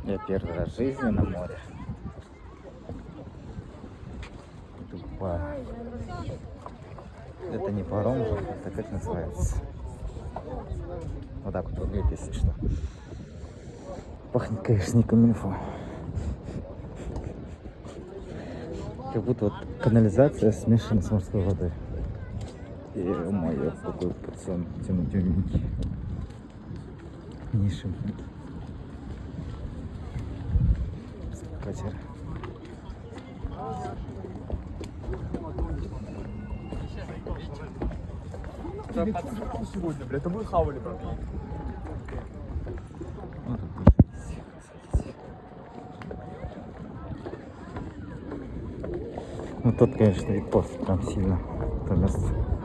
Я первый раз в жизни на море. Тупо. Это не паром, это как называется? Вот так вот выглядит, если что. Пахнет, конечно, не камильфо. Как будто вот канализация смешана с морской водой. И ё-моё, какой пацан темненький. Не шумит. Катер. Сегодня, блядь, это вы хавали, брат. Вот тут пишите. Ну тут, конечно, вид портит прям сильно. Это место.